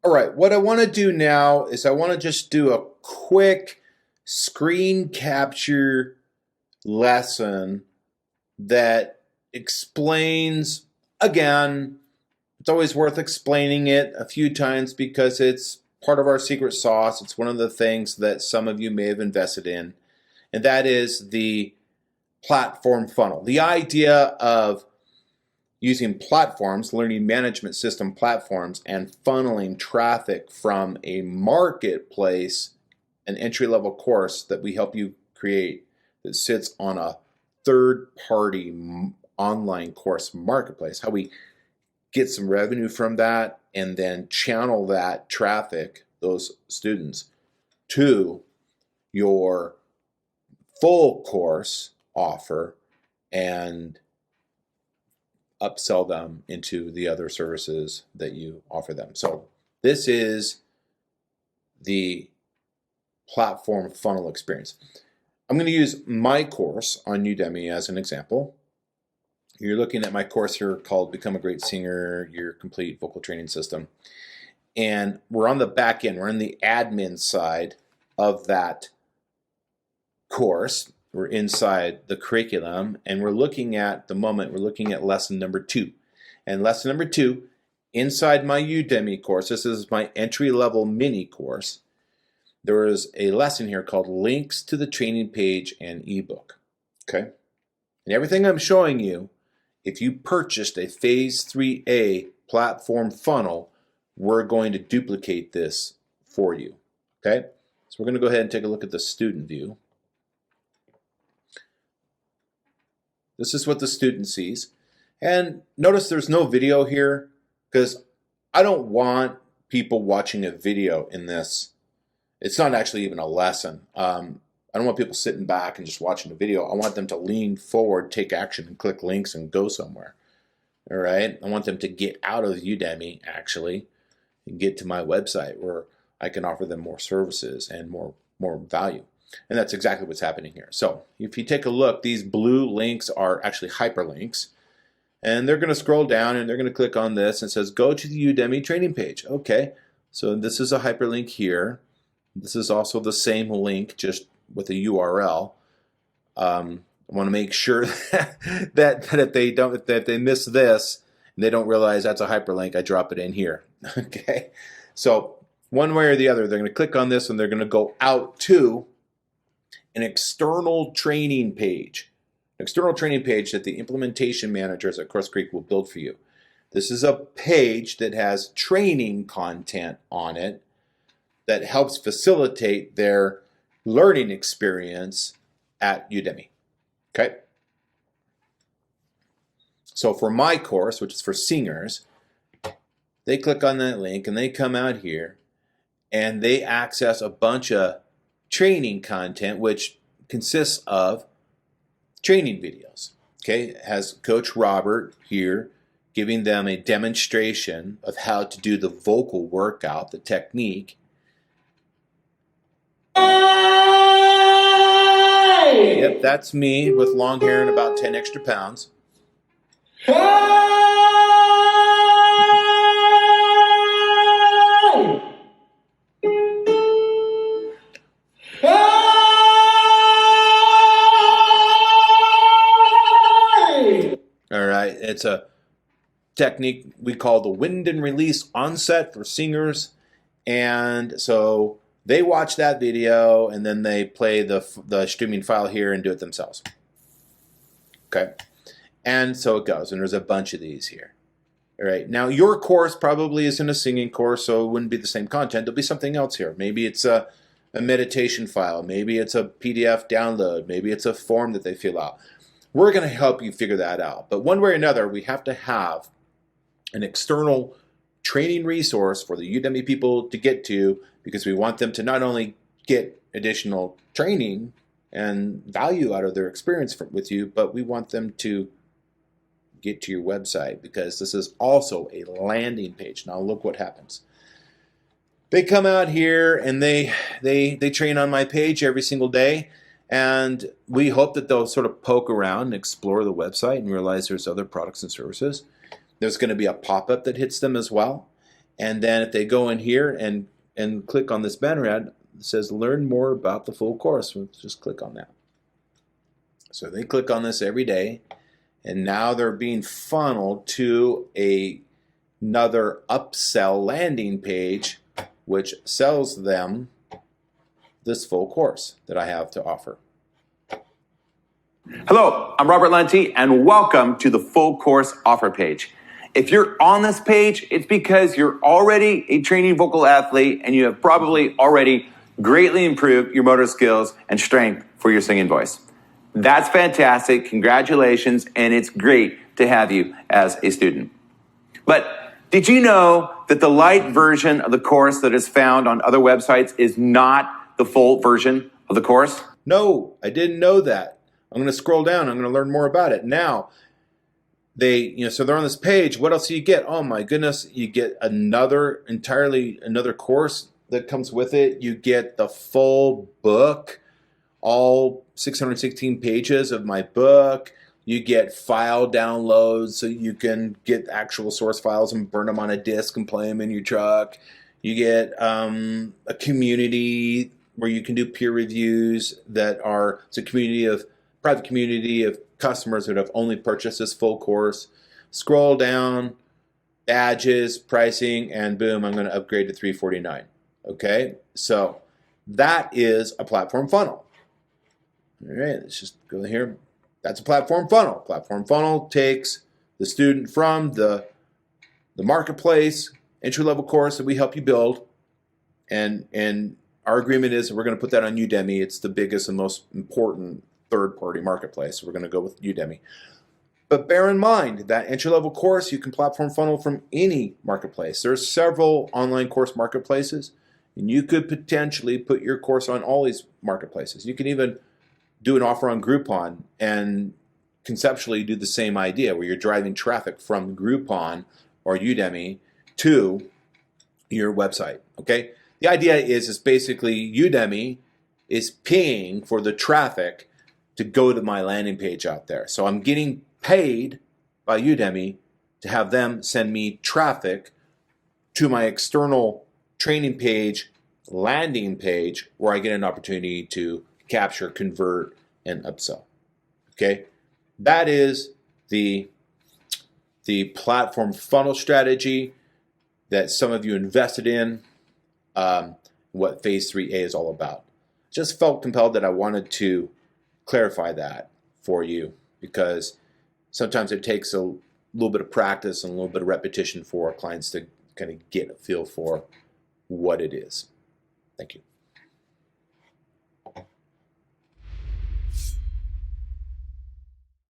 All right, what I want to do now is I want to just do a quick screen capture lesson that explains, again, it's always worth explaining it a few times because it's part of our secret sauce. It's one of the things that some of you may have invested in, and that is the platform funnel. The idea of using platforms, learning management system platforms, and funneling traffic from a marketplace, an entry-level course that we help you create that sits on a third-party online course marketplace, how we get some revenue from that and then channel that traffic, those students, to your full course offer and upsell them into the other services that you offer them. So this is the platform funnel experience. I'm going to use my course on Udemy as an example. You're looking at my course here called Become a Great Singer, Your Complete Vocal Training System. And we're on the back end, we're on the admin side of that course. We're inside the curriculum, and we're looking at lesson number 2. And lesson number 2, inside my Udemy course, this is my entry-level mini course, there is a lesson here called Links to the Training Page and ebook. Okay? And everything I'm showing you, if you purchased a Phase 3A platform funnel, we're going to duplicate this for you. Okay? So we're going to go ahead and take a look at the student view. This is what the student sees. And notice there's no video here because I don't want people watching a video in this. It's not actually even a lesson. I don't want people sitting back and just watching a video. I want them to lean forward, take action, and click links and go somewhere. All right? I want them to get out of Udemy, actually, and get to my website where I can offer them more services and more value. And that's exactly what's happening here. So if you take a look, these blue links are actually hyperlinks. And they're going to scroll down and they're going to click on this and it says, go to the Udemy training page. Okay, so this is a hyperlink here. This is also the same link, just with a URL. I want to make sure that if they miss this and they don't realize that's a hyperlink, I drop it in here. Okay, so one way or the other, they're going to click on this and they're going to go out to an external training page. External training page that the implementation managers at CourseCREEK will build for you. This is a page that has training content on it that helps facilitate their learning experience at Udemy. Okay? So for my course, which is for singers, they click on that link and they come out here and they access a bunch of training content, which consists of training videos. Okay, it has Coach Robert here giving them a demonstration of how to do the vocal workout, the technique. Yep, that's me with long hair and about 10 extra pounds. It's a technique we call the wind and release onset for singers. And so they watch that video and then they play the streaming file here and do it themselves. Okay. And so it goes. And there's a bunch of these here. All right. Now your course probably isn't a singing course, so it wouldn't be the same content. There'll be something else here. Maybe it's a meditation file. Maybe it's a PDF download. Maybe it's a form that they fill out. We're going to help you figure that out. But one way or another, we have to have an external training resource for the Udemy people to get to, because we want them to not only get additional training and value out of their experience with you, but we want them to get to your website, because this is also a landing page. Now look what happens. They come out here and they train on my page every single day. And we hope that they'll sort of poke around and explore the website and realize there's other products and services. There's going to be a pop-up that hits them as well. And then if they go in here and click on this banner ad, it says learn more about the full course. We'll just click on that. So they click on this every day, and now they're being funneled to another upsell landing page, which sells them this full course that I have to offer. Hello, I'm Robert Lunte, and welcome to the full course offer page. If you're on this page, it's because you're already a training vocal athlete and you have probably already greatly improved your motor skills and strength for your singing voice. That's fantastic, congratulations, and it's great to have you as a student. But did you know that the light version of the course that is found on other websites is not the full version of the course? No, I didn't know that. I'm going to scroll down. I'm going to learn more about it. Now, so they're on this page. What else do you get? Oh my goodness, you get another course that comes with it. You get the full book, all 616 pages of my book. You get file downloads so you can get actual source files and burn them on a disk and play them in your truck. You get a community where you can do peer reviews it's a private community of customers that have only purchased this full course. Scroll down, badges, pricing, and boom, I'm going to upgrade to $349. Okay, so that is a platform funnel. All right, let's just go here. That's a platform funnel. Platform funnel takes the student from the marketplace, entry-level course that we help you build, and our agreement is that we're going to put that on Udemy. It's the biggest and most important third-party marketplace. So we're going to go with Udemy. But bear in mind that entry-level course, you can platform funnel from any marketplace. There's several online course marketplaces, and you could potentially put your course on all these marketplaces. You can even do an offer on Groupon and conceptually do the same idea where you're driving traffic from Groupon or Udemy to your website. Okay? The idea is basically Udemy is paying for the traffic to go to my landing page out there. So I'm getting paid by Udemy to have them send me traffic to my external training page, landing page, where I get an opportunity to capture, convert, and upsell. Okay? That is the platform funnel strategy that some of you invested in, what Phase 3A is all about. Just felt compelled that I wanted to clarify that for you, because sometimes it takes a little bit of practice and a little bit of repetition for our clients to kind of get a feel for what it is. Thank you.